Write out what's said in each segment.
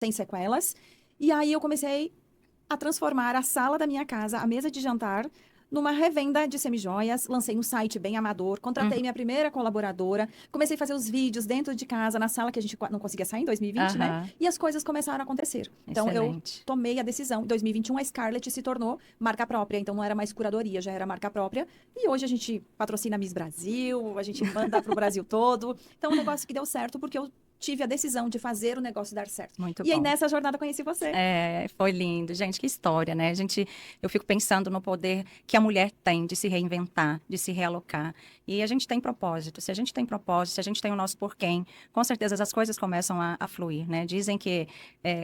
sem sequelas. E aí eu comecei a transformar a sala da minha casa, a mesa de jantar, numa revenda de semijoias. Lancei um site bem amador, contratei Uhum. minha primeira colaboradora, comecei a fazer os vídeos dentro de casa, na sala que a gente não conseguia sair em 2020, né? Aham. E as coisas começaram a acontecer. Então, eu Excelente. tomei a decisão. Em 2021, a Scarlett se tornou marca própria. Então, não era mais curadoria, já era marca própria. E hoje a gente patrocina Miss Brasil, a gente manda para o Brasil todo. Então, um negócio que deu certo porque eu tive a decisão de fazer o negócio dar certo. Muito E aí, bom. nessa jornada, conheci você. É, foi lindo. Gente, que história, né? Eu fico pensando no poder que a mulher tem de se reinventar, de se realocar. E a gente tem propósito. Se a gente tem propósito, se a gente tem o nosso porquê, com certeza as coisas começam a fluir, né? Dizem que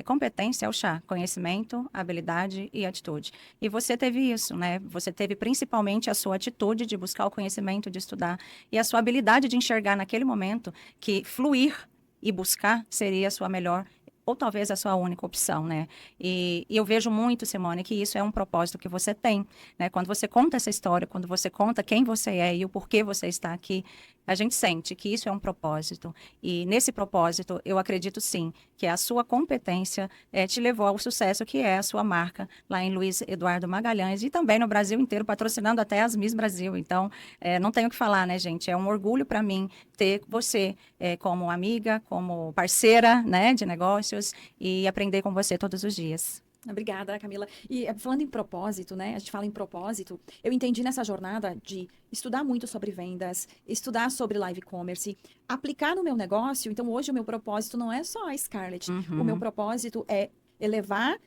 competência é o chá, conhecimento, habilidade e atitude. E você teve isso, né? Você teve principalmente a sua atitude de buscar o conhecimento, de estudar, e a sua habilidade de enxergar naquele momento que fluir e buscar seria a sua melhor ou talvez a sua única opção, né? E eu vejo muito, Simone, que isso é um propósito que você tem, né? Quando você conta essa história, quando você conta quem você é e o porquê você está aqui, a gente sente que isso é um propósito. E nesse propósito, eu acredito sim, que a sua competência te levou ao sucesso que é a sua marca lá em Luiz Eduardo Magalhães e também no Brasil inteiro, patrocinando até as Miss Brasil. Então, não tenho o que falar, né, gente? É um orgulho para mim ter você como amiga, como parceira, né, de negócios e aprender com você todos os dias. Obrigada, Camila. E falando em propósito, né? A gente fala em propósito. Eu entendi nessa jornada de estudar muito sobre vendas, estudar sobre live commerce, aplicar no meu negócio. Então, hoje o meu propósito não é só a Scarlett. O meu Uhum. propósito é elevar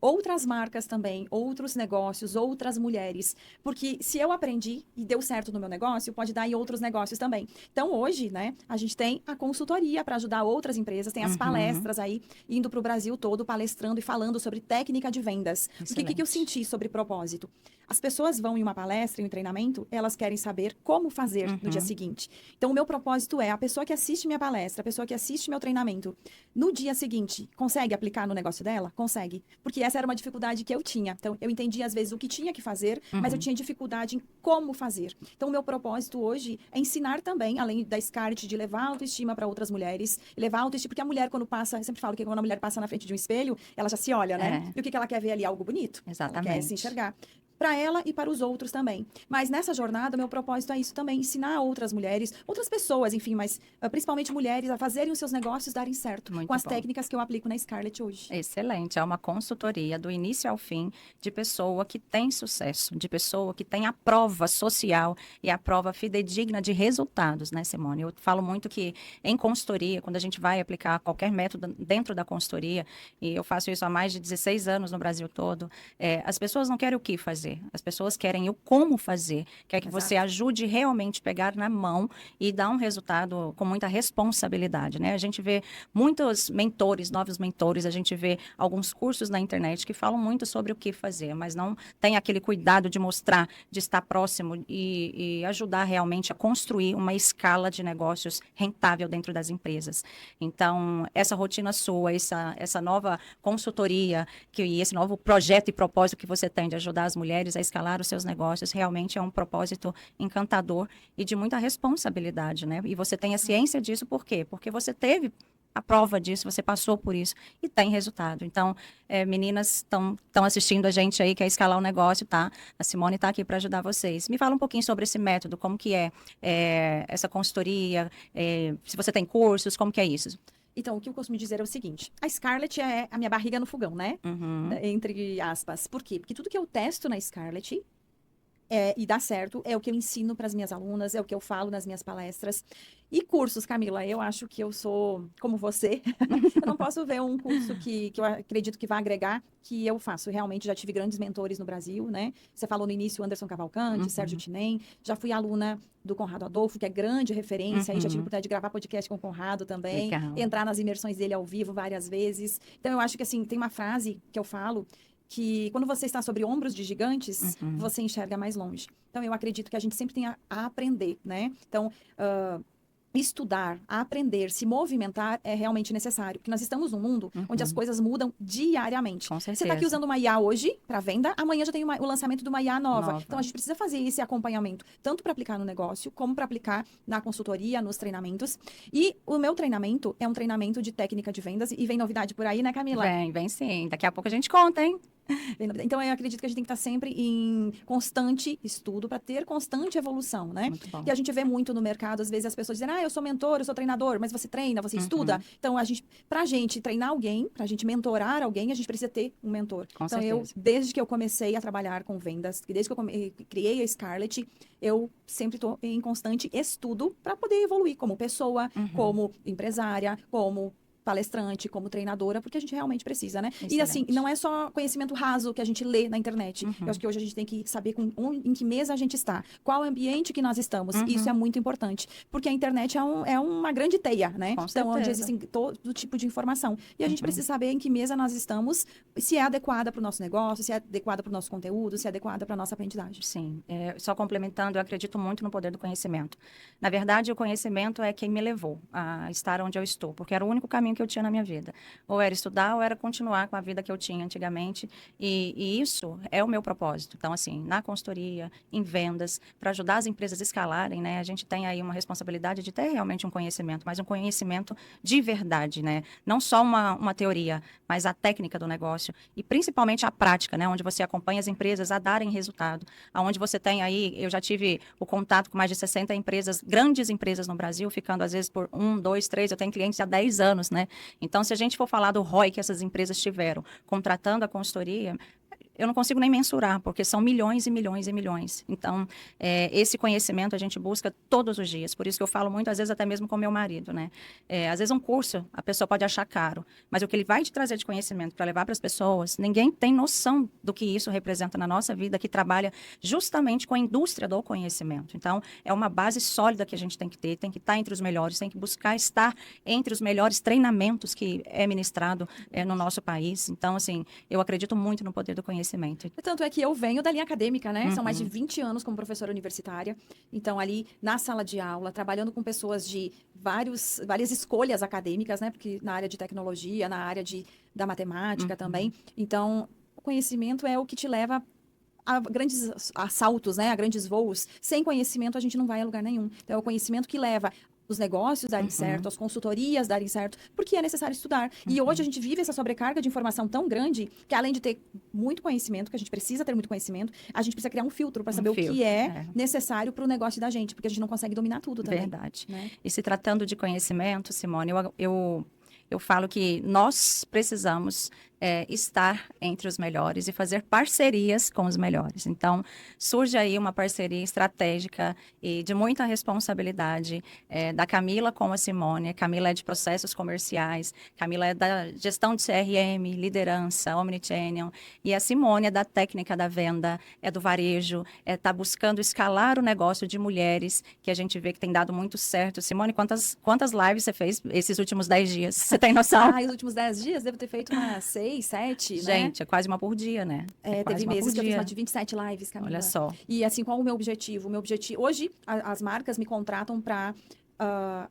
outras marcas também, outros negócios, outras mulheres. Porque se eu aprendi e deu certo no meu negócio, pode dar em outros negócios também. Então, hoje, né, a gente tem a consultoria para ajudar outras empresas, tem as Uhum. palestras aí, indo para o Brasil todo, palestrando e falando sobre técnica de vendas. Porque o que eu Excelente. senti sobre propósito? As pessoas vão em uma palestra, em um treinamento, elas querem saber como fazer no dia Uhum. seguinte. Então, o meu propósito é a pessoa que assiste minha palestra, a pessoa que assiste meu treinamento, no dia seguinte, consegue aplicar no negócio dela? Consegue. Porque essa era uma dificuldade que eu tinha. Então, eu entendia às vezes o que tinha que fazer, mas eu Uhum. tinha dificuldade em como fazer. Então, o meu propósito hoje é ensinar também, além da Scarlett, de levar autoestima para outras mulheres, levar autoestima, porque a mulher quando passa, eu sempre falo que quando a mulher passa na frente de um espelho, ela já se olha, né? É, E o que ela quer ver ali? Algo bonito. Ela quer se exatamente. enxergar para ela e para os outros também. Mas nessa jornada, meu propósito é isso também, ensinar outras mulheres, outras pessoas, enfim, mas principalmente mulheres, a fazerem os seus negócios darem certo com Muito as bom. técnicas que eu aplico na Scarlett hoje. Excelente, é uma consultoria do início ao fim de pessoa que tem sucesso, de pessoa que tem a prova social e a prova fidedigna de resultados, né, Simone? Eu falo muito que em consultoria, quando a gente vai aplicar qualquer método dentro da consultoria, e eu faço isso há mais de 16 anos no Brasil todo, as pessoas não querem o que fazer, as pessoas querem o como fazer, quer que você Exato. ajude realmente pegar na mão e dar um resultado com muita responsabilidade, né? A gente vê muitos mentores, novos mentores, a gente vê alguns cursos na internet que falam muito sobre o que fazer, mas não tem aquele cuidado de mostrar, de estar próximo e ajudar realmente a construir uma escala de negócios rentável dentro das empresas. Então, essa rotina sua, essa nova consultoria, e esse novo projeto e propósito que você tem de ajudar as mulheres a escalar os seus negócios, realmente é um propósito encantador e de muita responsabilidade, né? E você tem a ciência disso, por quê? Porque você teve a prova disso, você passou por isso e tem resultado. Então, meninas estão assistindo a gente aí, quer escalar o negócio, tá? A Simone está aqui para ajudar vocês. Me fala um pouquinho sobre esse método, como que é essa consultoria, se você tem cursos, como que é isso? Então, o que eu costumo dizer é o seguinte: a Scarlett é a minha barriga no fogão, né? Uhum. Entre aspas. Por quê? Porque tudo que eu testo na Scarlett e dá certo, é o que eu ensino para as minhas alunas, é o que eu falo nas minhas palestras. E cursos, Camila, eu acho que eu sou como você. Eu não posso ver um curso que eu acredito que vai agregar, que eu faço. Realmente já tive grandes mentores no Brasil, né? Você falou no início Anderson Cavalcante, Sérgio Uhum. Tinem. Já fui aluna do Conrado Adolfo, que é grande referência. Aí já tive a Uhum. oportunidade de gravar podcast com o Conrado também, Legal. entrar nas imersões dele ao vivo várias vezes. Então eu acho que assim, tem uma frase que eu falo que quando você está sobre ombros de gigantes, Uhum. você enxerga mais longe. Então, eu acredito que a gente sempre tem a aprender, né? Então, estudar, aprender, se movimentar é realmente necessário. Porque nós estamos num mundo onde as coisas mudam diariamente. Com Você está aqui certeza. usando uma IA hoje para venda, amanhã já tem o lançamento de uma IA nova. Então a gente precisa fazer esse acompanhamento, tanto para aplicar no negócio, como para aplicar na consultoria, nos treinamentos. E o meu treinamento é um treinamento de técnica de vendas. E vem novidade por aí, né, Camila? Vem sim. Daqui a pouco a gente conta, hein? Então, eu acredito que a gente tem que estar sempre em constante estudo para ter constante evolução, né? Muito bom. E a gente vê muito no mercado, às vezes, as pessoas dizem, eu sou mentor, eu sou treinador, mas você treina, você estuda. Então, pra gente treinar alguém, pra gente mentorar alguém, a gente precisa ter um mentor. Com então, certeza. desde que eu comecei a trabalhar com vendas, desde que eu criei a Scarlett, eu sempre estou em constante estudo para poder evoluir como pessoa, como empresária, como palestrante, como treinadora, porque a gente realmente precisa, né? Excelente. E assim, não é só conhecimento raso que a gente lê na internet. Eu acho que hoje a gente tem que saber em que mesa a gente está, qual ambiente que nós estamos. Isso é muito importante, porque a internet é uma grande teia, né? Com então, onde certeza. existem todo tipo de informação. E a gente precisa saber em que mesa nós estamos, se é adequada para o nosso negócio, se é adequada para o nosso conteúdo, se é adequada para a nossa aprendizagem. Sim, só complementando, eu acredito muito no poder do conhecimento. Na verdade, o conhecimento é quem me levou a estar onde eu estou, porque era o único caminho que eu tinha na minha vida. Ou era estudar, ou era continuar com a vida que eu tinha antigamente. E isso é o meu propósito. Então, assim, na consultoria, em vendas, para ajudar as empresas a escalarem, né? A gente tem aí uma responsabilidade de ter realmente um conhecimento, mas um conhecimento de verdade, né? Não só uma teoria, mas a técnica do negócio e principalmente a prática, né? Onde você acompanha as empresas a darem resultado. Onde você tem aí, eu já tive o contato com mais de 60 empresas, grandes empresas no Brasil, ficando às vezes por 1, 2, 3, eu tenho clientes há 10 anos, né? Então, se a gente for falar do ROI que essas empresas tiveram contratando a consultoria, eu não consigo nem mensurar, porque são milhões e milhões e milhões. Então, esse conhecimento a gente busca todos os dias. Por isso que eu falo muito, às vezes, até mesmo com meu marido, né? Às vezes, um curso, a pessoa pode achar caro, mas o que ele vai te trazer de conhecimento para levar para as pessoas, ninguém tem noção do que isso representa na nossa vida, que trabalha justamente com a indústria do conhecimento. Então, é uma base sólida que a gente tem que ter, tem que estar entre os melhores, tem que buscar estar entre os melhores treinamentos que é ministrado no nosso país. Então, assim, eu acredito muito no poder do conhecimento. Tanto é que eu venho da linha acadêmica, né? São mais de 20 anos como professora universitária. Então, ali na sala de aula, trabalhando com pessoas de várias escolhas acadêmicas, né? Porque na área de tecnologia, na área da matemática também. Então, o conhecimento é o que te leva a grandes saltos, né? A grandes voos. Sem conhecimento, a gente não vai a lugar nenhum. Então, é o conhecimento que leva os negócios darem certo, as consultorias darem certo, porque é necessário estudar. E hoje a gente vive essa sobrecarga de informação tão grande que, além de ter muito conhecimento, que a gente precisa ter muito conhecimento, a gente precisa criar um filtro para saber o que é necessário para o negócio da gente, porque a gente não consegue dominar tudo também. Verdade. Né? E se tratando de conhecimento, Simone, eu falo que nós precisamos estar entre os melhores e fazer parcerias com os melhores. Então, surge aí uma parceria estratégica e de muita responsabilidade da Camila com a Simone. A Camila é de processos comerciais, Camila é da gestão de CRM, liderança, omnichannel, e a Simone é da técnica da venda, é do varejo, está buscando escalar o negócio de mulheres, que a gente vê que tem dado muito certo. Simone, quantas lives você fez esses últimos 10 dias? Você tem noção? Os últimos 10 dias devo ter feito umas 6, 7, né? Gente, é quase uma por dia, né? Teve meses que eu fiz mais de 27 lives, Camila. Olha só. E assim, qual o meu objetivo? O meu objetivo... Hoje, as marcas me contratam para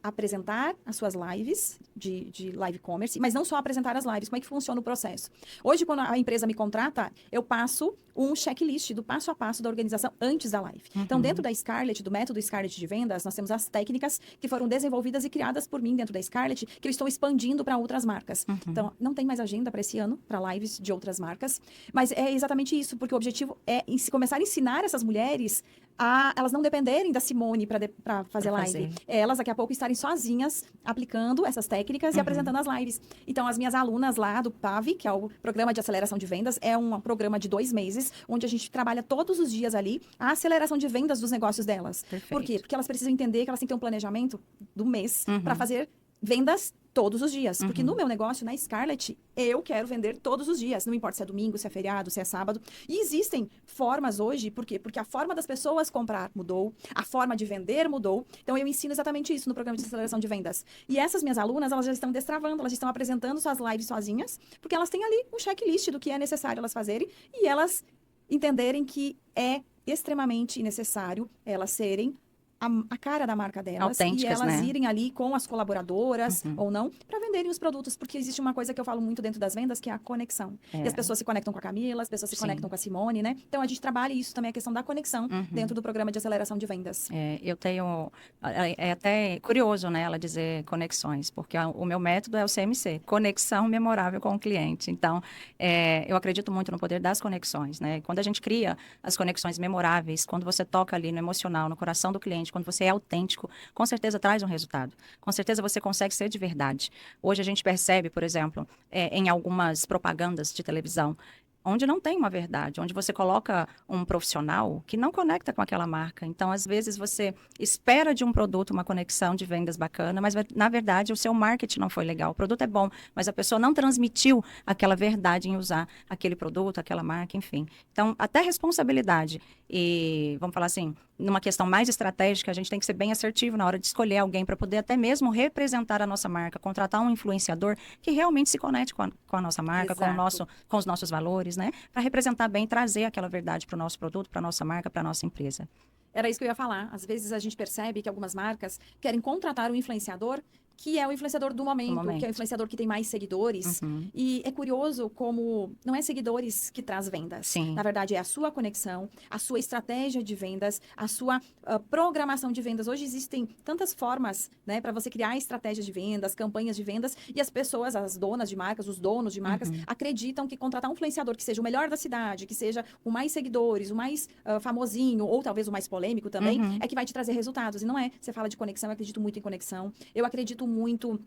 apresentar as suas lives de live commerce, mas não só apresentar as lives, como é que funciona o processo. Hoje, quando a empresa me contrata, eu passo um checklist do passo a passo da organização antes da live. Então, dentro da Scarlett, do método Scarlett de vendas, nós temos as técnicas que foram desenvolvidas e criadas por mim dentro da Scarlett, que eu estou expandindo para outras marcas. Então, não tem mais agenda para esse ano, para lives de outras marcas, mas é exatamente isso, porque o objetivo é começar a ensinar essas mulheres a elas não dependerem da Simone para fazer live. Elas, daqui a pouco, estarem sozinhas aplicando essas técnicas e apresentando as lives. Então, as minhas alunas lá do PAV, que é o Programa de Aceleração de Vendas, é um programa de 2 meses, onde a gente trabalha todos os dias ali a aceleração de vendas dos negócios delas. Perfeito. Por quê? Porque elas precisam entender que elas têm que ter um planejamento do mês para fazer vendas todos os dias. Porque no meu negócio, na Scarlett, eu quero vender todos os dias. Não importa se é domingo, se é feriado, se é sábado. E existem formas hoje, por quê? Porque a forma das pessoas comprar mudou, a forma de vender mudou. Então, eu ensino exatamente isso no programa de aceleração de vendas. E essas minhas alunas, elas já estão destravando, elas estão apresentando suas lives sozinhas, porque elas têm ali um checklist do que é necessário elas fazerem e elas entenderem que é extremamente necessário elas serem a cara da marca delas e Autênticas, elas né? irem ali com as colaboradoras Uhum. ou não, para venderem os produtos, porque existe uma coisa que eu falo muito dentro das vendas, que é a conexão. E as É, pessoas se conectam com a Camila, as pessoas se sim. conectam com a Simone, né? Então a gente trabalha isso também, a questão da conexão dentro Uhum. do programa de aceleração de vendas. Eu tenho. É até curioso, né, ela dizer conexões, porque o meu método é o CMC, conexão memorável com o cliente. Então, eu acredito muito no poder das conexões, né? Quando a gente cria as conexões memoráveis, quando você toca ali no emocional, no coração do cliente, quando você é autêntico, com certeza traz um resultado. Com certeza você consegue ser de verdade. Hoje a gente percebe, por exemplo, em algumas propagandas de televisão, onde não tem uma verdade, onde você coloca um profissional que não conecta com aquela marca. Então, às vezes, você espera de um produto uma conexão de vendas bacana, mas, na verdade, o seu marketing não foi legal. O produto é bom, mas a pessoa não transmitiu aquela verdade em usar aquele produto, aquela marca, enfim. Então, até responsabilidade e, vamos falar assim, numa questão mais estratégica, a gente tem que ser bem assertivo na hora de escolher alguém para poder até mesmo representar a nossa marca, contratar um influenciador que realmente se conecte com a nossa marca, Exato. com os nossos valores, né? Para representar bem, trazer aquela verdade para o nosso produto, para a nossa marca, para a nossa empresa. Era isso que eu ia falar. Às vezes a gente percebe que algumas marcas querem contratar um influenciador que é o influenciador do No momento, que é o momento. influenciador que tem mais seguidores. Uhum. E é curioso como não é seguidores que traz vendas. Sim. Na verdade, é a sua conexão, a sua estratégia de vendas, a sua programação de vendas. Hoje existem tantas formas, né, para você criar estratégias de vendas, campanhas de vendas, e as pessoas, as donas de marcas, os donos de marcas, Uhum. acreditam que contratar um influenciador que seja o melhor da cidade, que seja o mais seguidores, o mais famosinho, ou talvez o mais polêmico também, Uhum. é que vai te trazer resultados. E não é. Você fala de conexão, eu acredito muito em conexão. Eu acredito muito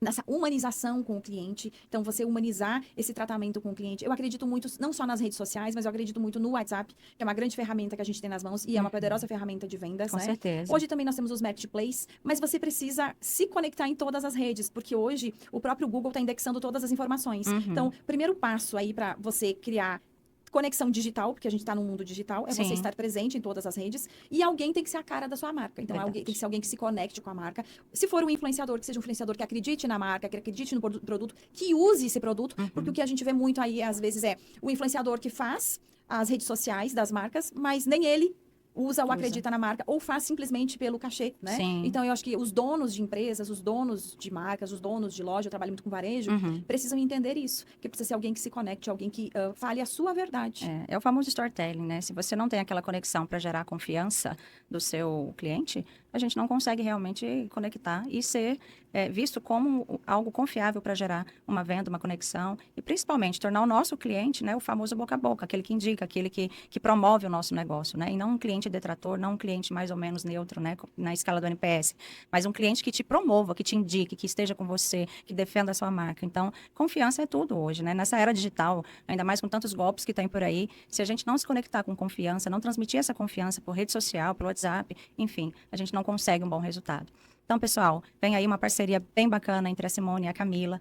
nessa humanização com o cliente. Então, você humanizar esse tratamento com o cliente. Eu acredito muito, não só nas redes sociais, mas eu acredito muito no WhatsApp, que é uma grande ferramenta que a gente tem nas mãos e é uma poderosa ferramenta de vendas, Com né? certeza. Hoje também nós temos os marketplaces, mas você precisa se conectar em todas as redes, porque hoje o próprio Google está indexando todas as informações. Então, Uhum. primeiro passo aí para você criar conexão digital, porque a gente está no mundo digital, é você Sim. estar presente em todas as redes e alguém tem que ser a cara da sua marca. Então, alguém, tem Verdade. que ser alguém que se conecte com a marca. Se for um influenciador, que seja um influenciador que acredite na marca, que acredite no produto, que use esse produto, porque o Uhum. que a gente vê muito aí, às vezes, é o influenciador que faz as redes sociais das marcas, mas nem ele usa ou Usa. acredita na marca, ou faz simplesmente pelo cachê, né? Sim. Então, eu acho que os donos de empresas, os donos de marcas, os donos de loja, eu trabalho muito com varejo, Uhum. precisam entender isso, que precisa ser alguém que se conecte, alguém que fale a sua verdade. É o famoso storytelling, né? Se você não tem aquela conexão para gerar confiança do seu cliente, a gente não consegue realmente conectar e ser visto como algo confiável para gerar uma venda, uma conexão e principalmente tornar o nosso cliente, né, o famoso boca a boca, aquele que indica, aquele que promove o nosso negócio, né? E não um cliente detrator, não um cliente mais ou menos neutro, né, na escala do NPS, mas um cliente que te promova, que te indique, que esteja com você, que defenda a sua marca. Então, confiança é tudo hoje, né? Nessa era digital, ainda mais com tantos golpes que tem por aí, se a gente não se conectar com confiança, não transmitir essa confiança por rede social, pelo WhatsApp, enfim, a gente não consegue um bom resultado. Então, pessoal, vem aí uma parceria bem bacana entre a Simone e a Camila.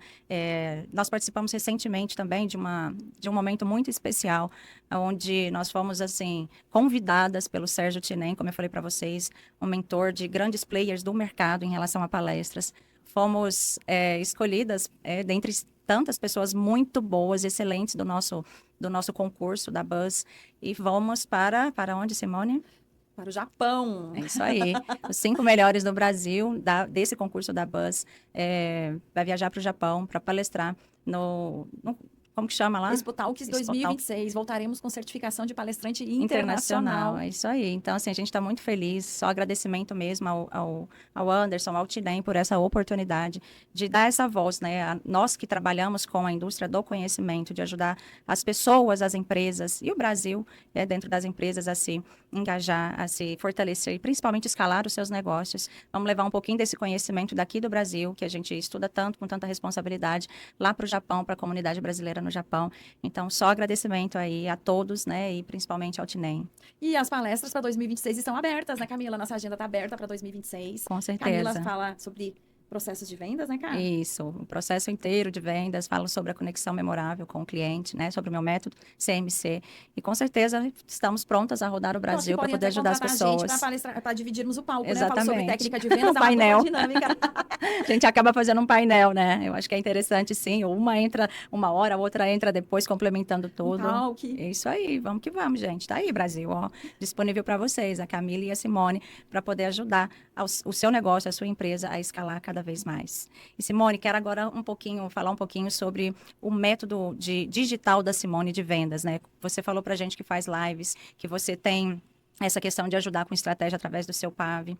Nós participamos recentemente também de um momento muito especial, onde nós fomos, assim, convidadas pelo Sérgio Tinem, como eu falei para vocês, um mentor de grandes players do mercado em relação a palestras. Fomos escolhidas dentre tantas pessoas muito boas, excelentes do nosso concurso da Buzz. E vamos para onde, Simone? Para o Japão. É isso aí. Os 5 melhores do Brasil, desse concurso da Buzz, vai viajar para o Japão para palestrar como que chama lá? Expo Talks Expo Talks 2026. Voltaremos com certificação de palestrante internacional. internacional. É isso aí. Então, assim, a gente está muito feliz. Só agradecimento mesmo ao Anderson, ao Tinem, por essa oportunidade de dar essa voz, né? Nós que trabalhamos com a indústria do conhecimento, de ajudar as pessoas, as empresas e o Brasil, dentro das empresas, a se engajar, a se fortalecer e principalmente escalar os seus negócios. Vamos levar um pouquinho desse conhecimento daqui do Brasil, que a gente estuda tanto, com tanta responsabilidade, lá para o Japão, para a comunidade brasileira no Japão. Então, só agradecimento aí a todos, né? E principalmente ao Tinem. E as palestras para 2026 estão abertas, né, Camila? Nossa agenda está aberta para 2026. Com Camila certeza. fala sobre processos de vendas, né, cara? Isso, o processo inteiro de vendas, falo sobre a conexão memorável com o cliente, né? Sobre o meu método CMC. E com certeza estamos prontas a rodar o Eu acho que Brasil para podem poder até ajudar as contratar a gente para pessoas. palestrar, para dividirmos o palco, né? Eu falo sobre Exatamente. técnica de vendas, O é uma dupla painel. dinâmica. A gente acaba fazendo um painel, né? Eu acho que é interessante, sim. Uma entra uma hora, a outra entra depois, complementando Um tudo. talk. É isso aí, vamos que vamos, gente. Tá aí, Brasil, ó, disponível para vocês, a Camila e a Simone, para poder ajudar o seu negócio, a sua empresa a escalar cada vez mais. E Simone, quero agora falar um pouquinho sobre o método digital da Simone de vendas, né? Você falou para gente que faz lives, que você tem essa questão de ajudar com estratégia através do seu PAV.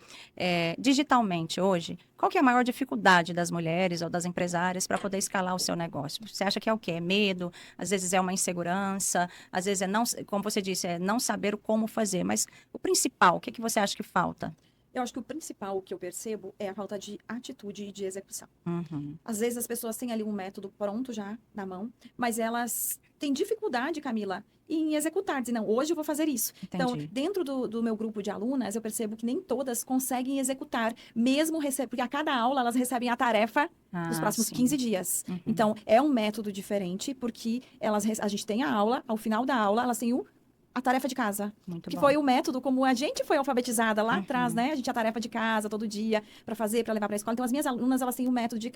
Digitalmente, hoje, qual que é a maior dificuldade das mulheres ou das empresárias para poder escalar o seu negócio? Você acha que é o quê? É medo? Às vezes é uma insegurança? Às vezes é não, como você disse, é não saber o como fazer. Mas o principal, o que que você acha que falta? Eu acho que o principal que eu percebo é a falta de atitude e de execução. Uhum, Às vezes as pessoas têm ali um método pronto já na mão, mas elas têm dificuldade, Camila, em executar, dizer, não, hoje eu vou fazer isso. Então, entendi. dentro do meu grupo de alunas, eu percebo que nem todas conseguem executar, mesmo porque a cada aula elas recebem a tarefa dos Ah, próximos sim. 15 dias. Uhum, Então, é um método diferente, porque a gente tem a aula, ao final da aula, elas têm a tarefa de casa, muito que bom. foi o método como a gente foi alfabetizada lá atrás, Uhum, né? A gente tinha a tarefa de casa todo dia para fazer, para levar para a escola. Então, as minhas alunas, elas têm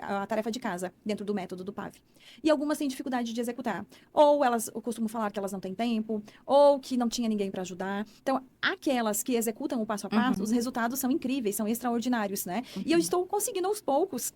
a tarefa de casa dentro do método do PAV. E algumas têm dificuldade de executar. Ou eu costumo falar que elas não têm tempo, ou que não tinha ninguém para ajudar. Então, aquelas que executam o passo a passo, os uhum, resultados são incríveis, são extraordinários, né? E eu uhum, estou conseguindo aos poucos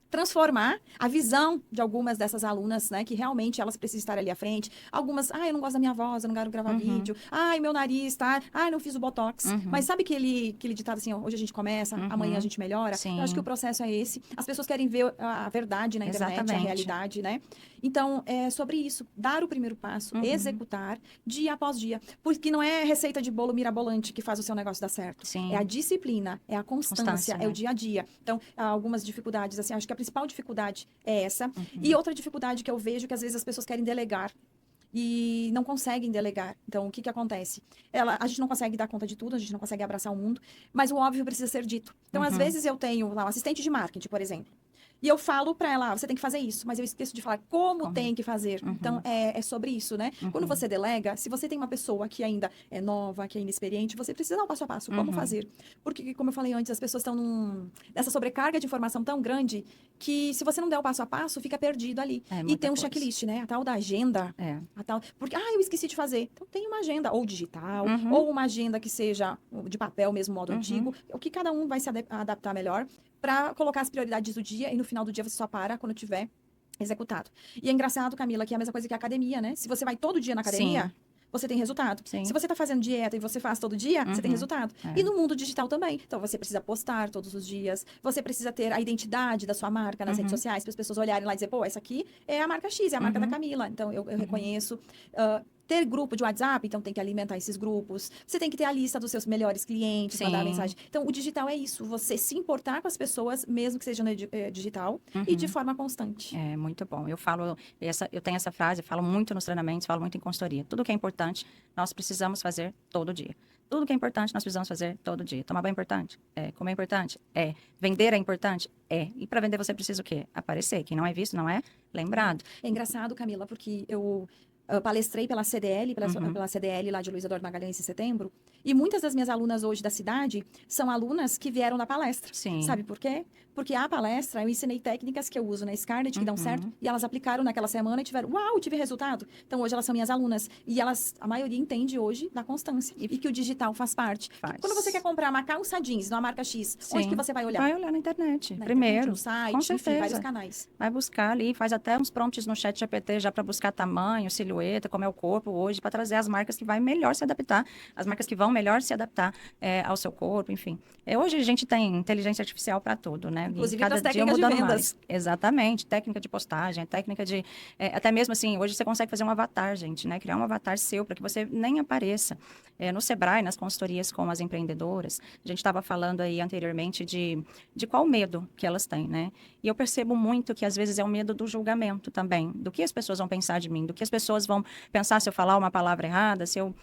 transformar a visão de algumas dessas alunas, né, que realmente elas precisam estar ali à frente. Algumas, eu não gosto da minha voz, eu não quero gravar uhum, vídeo. Meu nariz, tá? Não fiz o botox. Mas uhum, sabe aquele ditado assim, ó, hoje a gente começa, amanhã a uhum. gente melhora? Eu acho que o Sim, processo é esse. As pessoas querem ver a verdade na internet, a exatamente. realidade, né? Então, é sobre isso, dar o primeiro passo, Uhum, executar dia após dia, porque não é receita de bolo mirabolante que faz o seu negócio dar certo. É a sim, disciplina, é a constância, constância, é o né? dia a dia. Então, há algumas dificuldades, assim, acho que a principal dificuldade é essa. E Uhum, outra dificuldade que eu vejo que às vezes as pessoas querem delegar e não conseguem delegar. Então, o que que acontece? A gente não consegue dar conta de tudo, a gente não consegue abraçar o mundo, mas o óbvio precisa ser dito. Então, às uhum, vezes eu tenho lá um assistente de marketing, por exemplo, e eu falo para ela, você tem que fazer isso, mas eu esqueço de falar como como? tem que fazer. Então, Uhum, é sobre isso, né? Quando uhum, você delega, se você tem uma pessoa que ainda é nova, que é inexperiente, você precisa dar um passo a passo, como uhum. fazer. Porque, como eu falei antes, as pessoas estão nessa sobrecarga de informação tão grande que se você não der o passo a passo, fica perdido ali. É E muita tem um coisa. checklist, né? A tal da agenda. É. A tal, porque, eu esqueci de fazer. Então, tem uma agenda, ou digital, Uhum, ou uma agenda que seja de papel mesmo, modo uhum. antigo. O que cada um vai se adaptar melhor para colocar as prioridades do dia e no final do dia você só para quando tiver executado. E é engraçado, Camila, que é a mesma coisa que a academia, né? Se você vai todo dia na academia, Sim, você tem resultado. Se sim. você está fazendo dieta e você faz todo dia, você tem Uhum. resultado. E É. no mundo digital também. Então, você precisa postar todos os dias, você precisa ter a identidade da sua marca nas redes Uhum, sociais, para as pessoas olharem lá e dizer, pô, essa aqui é a marca X, é a marca da uhum, Camila. Então, eu uhum. reconheço. Ter grupo de WhatsApp, então tem que alimentar esses grupos. Você tem que ter a lista dos seus melhores clientes, mandar Sim. mensagem. Então, o digital é isso, você se importar com as pessoas, mesmo que seja no digital, e de Uhum. forma constante. É muito bom. Eu tenho essa frase, falo muito nos treinamentos, falo muito em consultoria. Tudo que é importante, nós precisamos fazer todo dia. Tudo que é importante, nós precisamos fazer todo dia. Tomar banho é importante? É. Comer é importante? É. Vender é importante? É. E para vender você precisa o quê? Aparecer. Quem não é visto não é lembrado. É engraçado, Camila, porque eu palestrei pela CDL, Uhum. pela CDL lá de Luiz Eduardo Magalhães em setembro, e muitas das minhas alunas hoje da cidade são alunas que vieram da palestra. Sabe Sim. por quê? Porque a palestra eu ensinei técnicas que eu uso na Scarlett que dão certo, Uhum. e elas aplicaram naquela semana e tiveram, uau, tive resultado. Então hoje elas são minhas alunas, e elas, a maioria entende hoje da constância, E e que o digital faz parte. Que quando você quer faz. comprar uma calça jeans numa marca X, onde que Sim. você vai olhar? Vai olhar na internet, Na internet, no primeiro. Com site, enfim, vários certeza. canais. Vai buscar ali, faz até uns prompts no chat GPT já para buscar tamanho, silhueta, como é o corpo hoje, para trazer as marcas que vai melhor se adaptar, as marcas que vão melhor se adaptar ao seu corpo, enfim. Hoje a gente tem inteligência artificial para tudo, né? E Inclusive para cada as dia técnicas de mudando vendas. mais. Exatamente. Técnica de postagem, técnica de. Até mesmo assim, hoje você consegue fazer um avatar, gente, né? Criar um avatar seu para que você nem apareça. No Sebrae, nas consultorias com as empreendedoras, a gente estava falando aí anteriormente de qual medo que elas têm, né? E eu percebo muito que às vezes é o medo do julgamento também, do que as pessoas vão pensar de mim, do que as pessoas vão pensar se eu falar uma palavra errada, se eu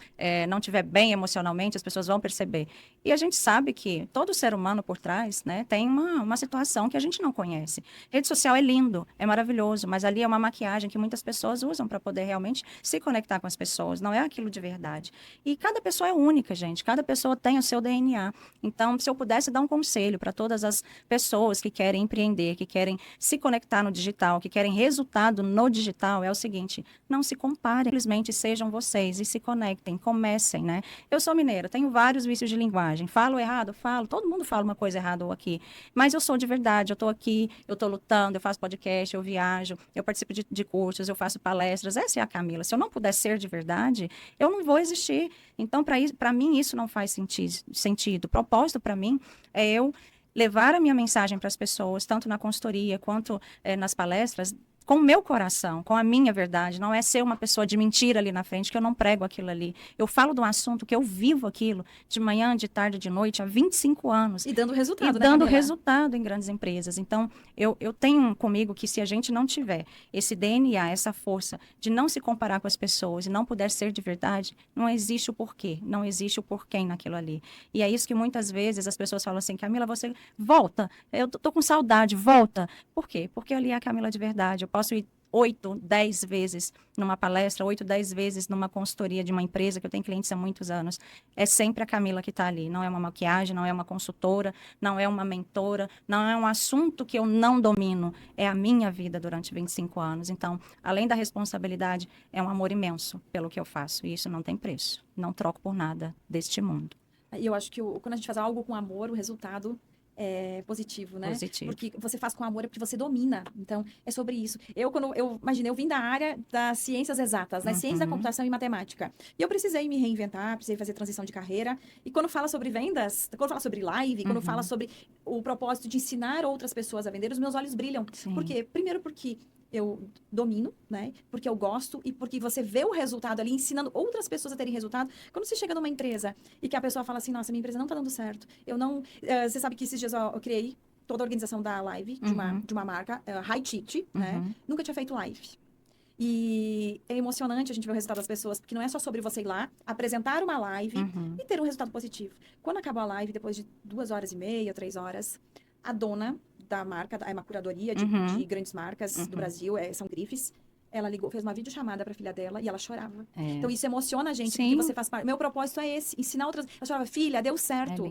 não estiver bem emocionalmente, as pessoas vão perceber. E a gente sabe que todo ser humano por trás, né, tem uma situação que a gente não conhece. Rede social é lindo, é maravilhoso, mas ali é uma maquiagem que muitas pessoas usam para poder realmente se conectar com as pessoas, não é aquilo de verdade. E cada pessoa é única, gente, cada pessoa tem o seu DNA. Então, se eu pudesse dar um conselho para todas as pessoas que querem empreender, que querem se conectar no digital, que querem resultado no digital, é o seguinte: não se comparem, simplesmente sejam vocês e se conectem, comecem, né? Eu sou mineira, tenho vários vícios de linguagem, falo errado, falo, todo mundo fala uma coisa errada ou aqui, mas eu sou de verdade, eu estou aqui, eu estou lutando, eu faço podcast, eu viajo, eu participo de cursos, eu faço palestras, essa é a Camila. Se eu não puder ser de verdade, eu não vou existir. Então, para mim, isso não faz sentido. O propósito, para mim, é eu levar a minha mensagem para as pessoas, tanto na consultoria quanto nas palestras, com o meu coração, com a minha verdade. Não é ser uma pessoa de mentira ali na frente, que eu não prego aquilo ali. Eu falo de um assunto que eu vivo aquilo de manhã, de tarde, de noite, há 25 anos. E dando resultado, E né, dando Camila? resultado em grandes empresas. Então, eu tenho comigo que se a gente não tiver esse DNA, essa força de não se comparar com as pessoas e não puder ser de verdade, não existe o porquê, não existe o porquê naquilo ali. E é isso que muitas vezes as pessoas falam assim: Camila, você volta, eu tô com saudade, volta. Por quê? Porque ali é a Camila de verdade. Eu posso ir 8, 10 vezes numa palestra, 8, 10 vezes numa consultoria de uma empresa, que eu tenho clientes há muitos anos. É sempre a Camila que está ali. Não é uma maquiagem, não é uma consultora, não é uma mentora, não é um assunto que eu não domino. É a minha vida durante 25 anos. Então, além da responsabilidade, é um amor imenso pelo que eu faço. E isso não tem preço. Não troco por nada deste mundo. E eu acho que quando a gente faz algo com amor, o resultado é positivo, né? Positivo. Porque você faz com amor é porque você domina. Então, é sobre isso. Quando eu imaginei, eu vim da área das ciências exatas, né? Ciência da computação e matemática. E eu precisei me reinventar, precisei fazer transição de carreira. E quando fala sobre vendas, quando fala sobre live, quando fala sobre o propósito de ensinar outras pessoas a vender, os meus olhos brilham. Sim. Por quê? Primeiro porque eu domino, né? Porque eu gosto e porque você vê o resultado ali, ensinando outras pessoas a terem resultado. Quando você chega numa empresa e que a pessoa fala assim: nossa, minha empresa não tá dando certo. Eu não... você sabe que esses dias eu criei toda a organização da live de uma marca, High Ticket, né? Nunca tinha feito live. E é emocionante a gente ver o resultado das pessoas, porque não é só sobre você ir lá, apresentar uma live e ter um resultado positivo. Quando acabou a live, depois de 2h30, 3 horas, a dona da marca, é uma curadoria de grandes marcas do Brasil, são grifes. Ela ligou, fez uma videochamada para a filha dela e ela chorava. Então, isso emociona a gente, Sim. porque você faz parte. Meu propósito é esse, ensinar outras... Ela chorava: filha, deu certo. É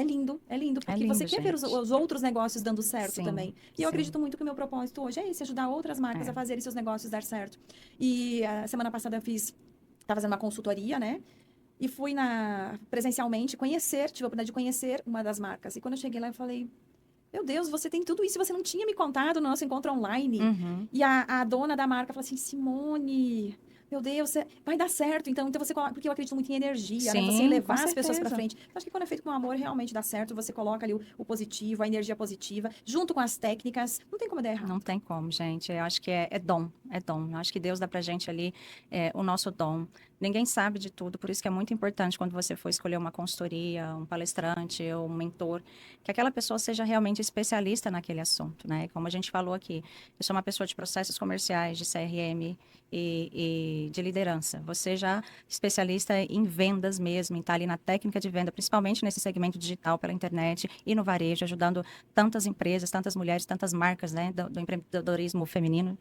lindo. É lindo, porque lindo, você quer ver gente. os outros negócios dando certo Sim, também. E eu acredito muito que o meu propósito hoje é esse, ajudar outras marcas a fazerem seus negócios dar certo. E a semana passada eu estava fazendo uma consultoria, né? E fui presencialmente tive a oportunidade de conhecer uma das marcas. E quando eu cheguei lá, eu falei: meu Deus, você tem tudo isso, você não tinha me contado no nosso encontro online. E a dona da marca falou assim: Simone, meu Deus, vai dar certo. Então você coloca, porque eu acredito muito em energia, né? Você levar as pessoas para frente. Acho que quando é feito com amor, realmente dá certo. Você coloca ali o positivo, a energia positiva, junto com as técnicas. Não tem como dar errado. Não tem como, gente. Eu acho que é dom, é dom. Eu acho que Deus dá pra gente ali o nosso dom. Ninguém sabe de tudo, por isso que é muito importante quando você for escolher uma consultoria, um palestrante ou um mentor, que aquela pessoa seja realmente especialista naquele assunto, né? Como a gente falou aqui, eu sou uma pessoa de processos comerciais, de CRM e de liderança. Você já é especialista em vendas mesmo, em estar ali na técnica de venda, principalmente nesse segmento digital pela internet e no varejo, ajudando tantas empresas, tantas mulheres, tantas marcas, né, do empreendedorismo feminino.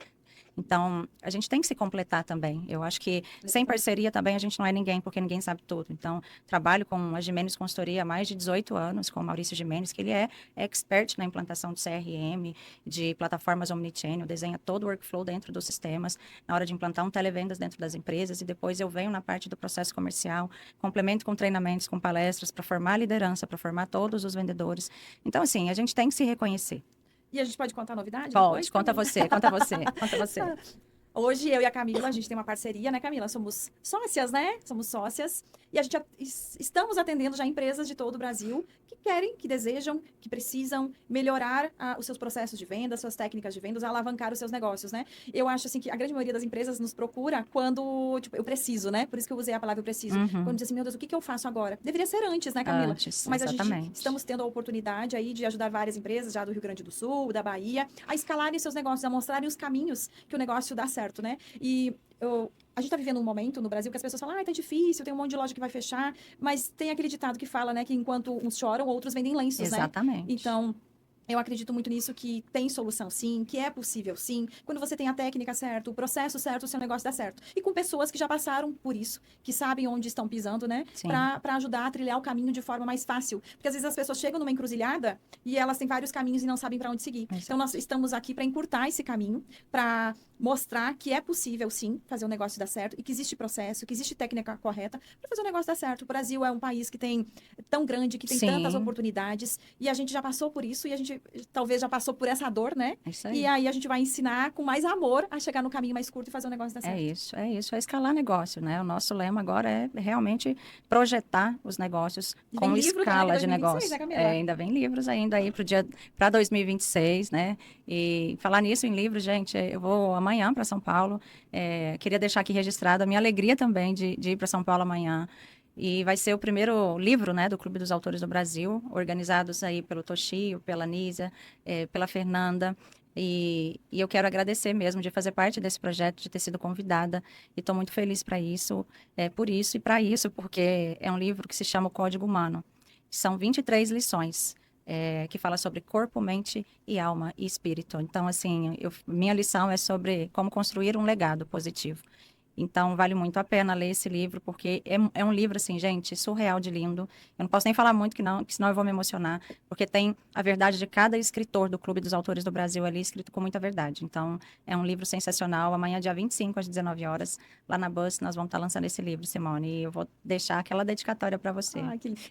Então, a gente tem que se completar também. Eu acho que sem parceria também a gente não é ninguém, porque ninguém sabe tudo. Então, trabalho com a Gimenez Consultoria há mais de 18 anos, com o Maurício Gimenez, que ele é expert na implantação de CRM, de plataformas omnichannel, desenha todo o workflow dentro dos sistemas, na hora de implantar um televendas dentro das empresas, e depois eu venho na parte do processo comercial, complemento com treinamentos, com palestras, para formar a liderança, para formar todos os vendedores. Então, assim, a gente tem que se reconhecer. E a gente pode contar novidade? Pode, depois, conta você, conta você, conta você. Hoje, eu e a Camila, a gente tem uma parceria, né, Camila? Somos sócias, né? Somos sócias. E a gente estamos atendendo já empresas de todo o Brasil que querem, que desejam, que precisam melhorar os seus processos de venda, suas técnicas de vendas, alavancar os seus negócios, né? Eu acho, assim, que a grande maioria das empresas nos procura quando, tipo, eu preciso, né? Por isso que eu usei a palavra eu preciso. Quando diz assim: meu Deus, o que eu faço agora? Deveria ser antes, né, Camila? Antes, mas exatamente. A gente estamos tendo a oportunidade aí de ajudar várias empresas, já do Rio Grande do Sul, da Bahia, a escalarem seus negócios, a mostrarem os caminhos que o negócio dá certo, né? E A gente está vivendo um momento no Brasil que as pessoas falam, tá difícil, tem um monte de loja que vai fechar, mas tem aquele ditado que fala, né, que enquanto uns choram, outros vendem lenços, né? Exatamente. Então, eu acredito muito nisso, que tem solução sim, que é possível sim. Quando você tem a técnica certa, o processo certo, o seu negócio dá certo. E com pessoas que já passaram por isso, que sabem onde estão pisando, né? Sim. Para ajudar a trilhar o caminho de forma mais fácil. Porque às vezes as pessoas chegam numa encruzilhada e elas têm vários caminhos e não sabem para onde seguir. Exato. Então nós estamos aqui para encurtar esse caminho, para mostrar que é possível sim fazer o negócio dar certo e que existe processo, que existe técnica correta para fazer o negócio dar certo. O Brasil é um país que tem tão grande, que tem Sim. tantas oportunidades e a gente já passou por isso e a gente talvez já passou por essa dor, né? É isso aí. E aí a gente vai ensinar com mais amor a chegar no caminho mais curto e fazer o negócio dar certo. É isso, é escalar negócio, né? O nosso lema agora é realmente projetar os negócios E com vem livro escala também de 2026, negócio. né, Camila? Ainda vem livros ainda aí para 2026, né? E falar nisso em livros, gente, eu vou amanhã para São Paulo. Queria deixar aqui registrado a minha alegria também de ir para São Paulo amanhã. E vai ser o primeiro livro, né, do Clube dos Autores do Brasil, organizados aí pelo Toshio, pela Nízia, pela Fernanda. E eu quero agradecer mesmo de fazer parte desse projeto, de ter sido convidada. E estou muito feliz por isso e para isso, porque é um livro que se chama O Código Humano. São 23 lições. Que fala sobre corpo, mente e alma e espírito. Então, assim, minha lição é sobre como construir um legado positivo. Então, vale muito a pena ler esse livro, porque é um livro, assim, gente, surreal de lindo. Eu não posso nem falar muito, que senão eu vou me emocionar, porque tem a verdade de cada escritor do Clube dos Autores do Brasil ali, escrito com muita verdade. Então, é um livro sensacional. Amanhã, dia 25, às 19 horas, lá na Bus, nós vamos estar lançando esse livro, Simone, e eu vou deixar aquela dedicatória para você.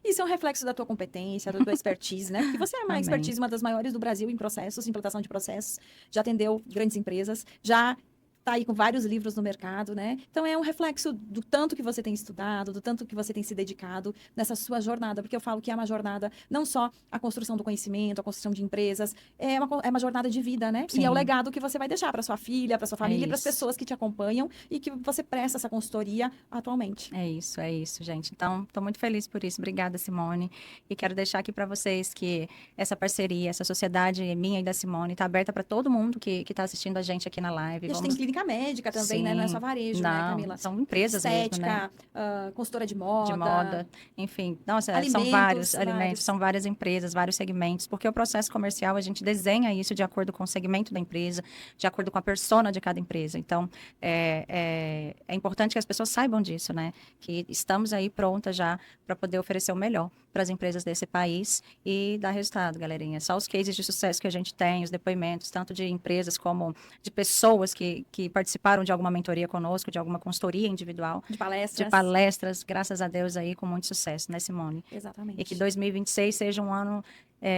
Isso é um reflexo da tua competência, da tua expertise, né? Porque você é uma expertise, uma das maiores do Brasil em processos, implantação de processos, já atendeu grandes empresas, já tá aí com vários livros no mercado, né? Então é um reflexo do tanto que você tem estudado, do tanto que você tem se dedicado nessa sua jornada, porque eu falo que é uma jornada, não só a construção do conhecimento, a construção de empresas, é uma jornada de vida, né? Sim. E é o legado que você vai deixar para sua filha, para sua família e para as pessoas que te acompanham e que você presta essa consultoria atualmente. É isso, gente. Então, estou muito feliz por isso. Obrigada, Simone. E quero deixar aqui para vocês que essa parceria, essa sociedade minha e da Simone está aberta para todo mundo que está assistindo a gente aqui na live. E a gente tem clínica médica também, né? Não é só varejo, né, Camila? São empresas estética, mesmo, né? Consultora de moda. Enfim. Nossa, alimentos, são vários alimentos, são várias empresas, vários segmentos, porque o processo comercial, a gente desenha isso de acordo com o segmento da empresa, de acordo com a persona de cada empresa. Então, é importante que as pessoas saibam disso, né? Que estamos aí prontas já para poder oferecer o melhor para as empresas desse país e dar resultado, galerinha. Só os cases de sucesso que a gente tem, os depoimentos, tanto de empresas como de pessoas que participaram de alguma mentoria conosco, de alguma consultoria individual. De palestras. De palestras, graças a Deus aí, com muito sucesso, né, Simone? Exatamente. E que 2026 seja um ano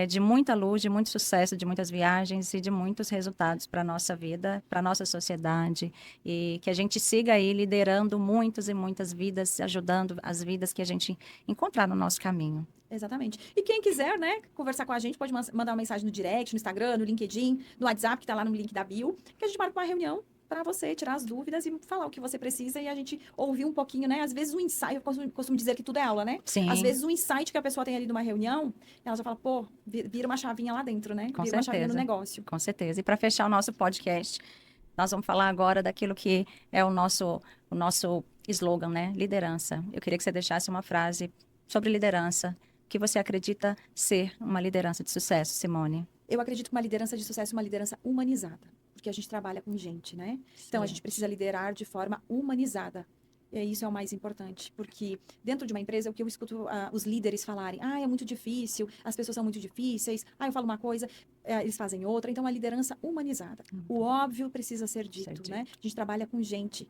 de muita luz, de muito sucesso, de muitas viagens e de muitos resultados para a nossa vida, para a nossa sociedade. E que a gente siga aí liderando muitas e muitas vidas, ajudando as vidas que a gente encontrar no nosso caminho. Exatamente. E quem quiser, né, conversar com a gente, pode mandar uma mensagem no direct, no Instagram, no LinkedIn, no WhatsApp, que está lá no link da bio, que a gente marca uma reunião para você tirar as dúvidas e falar o que você precisa e a gente ouvir um pouquinho, né? Às vezes um insight, eu costumo dizer que tudo é aula, né? Sim. Às vezes um insight que a pessoa tem ali numa reunião, ela já fala, pô, vira uma chavinha lá dentro, né? Com vira certeza. Uma chavinha no negócio. Com certeza. E para fechar o nosso podcast, nós vamos falar agora daquilo que é o nosso slogan, né? Liderança. Eu queria que você deixasse uma frase sobre liderança, que você acredita ser uma liderança de sucesso, Simone. Eu acredito que uma liderança de sucesso é uma liderança humanizada, porque a gente trabalha com gente, né? Então, a gente precisa liderar de forma humanizada. E isso é o mais importante, porque dentro de uma empresa, o que eu escuto os líderes falarem, é muito difícil, as pessoas são muito difíceis, eu falo uma coisa, eles fazem outra. Então, a liderança humanizada. O óbvio precisa ser dito, né? A gente trabalha com gente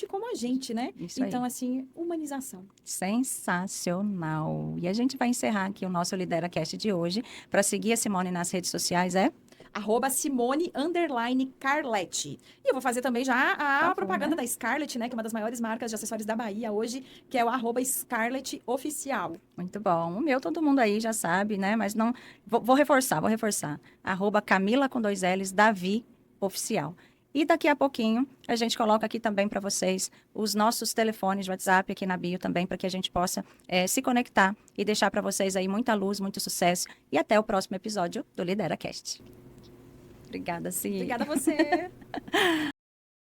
como a gente, né? Isso então, aí. assim, humanização. Sensacional. E a gente vai encerrar aqui o nosso LideraCast de hoje. Para seguir a Simone nas redes sociais @Simone_Carletti. E eu vou fazer também já a propaganda da Scarlett, né? Que é uma das maiores marcas de acessórios da Bahia hoje, que é o @Scarlett Oficial. Muito bom. O meu todo mundo aí já sabe, né? Mas não... Vou reforçar. @Camila com 2 L's, Davi Oficial. E daqui a pouquinho, a gente coloca aqui também para vocês os nossos telefones de WhatsApp aqui na bio também, para que a gente possa se conectar e deixar para vocês aí muita luz, muito sucesso. E até o próximo episódio do LideraCast. Obrigada, Ci. Obrigada a você.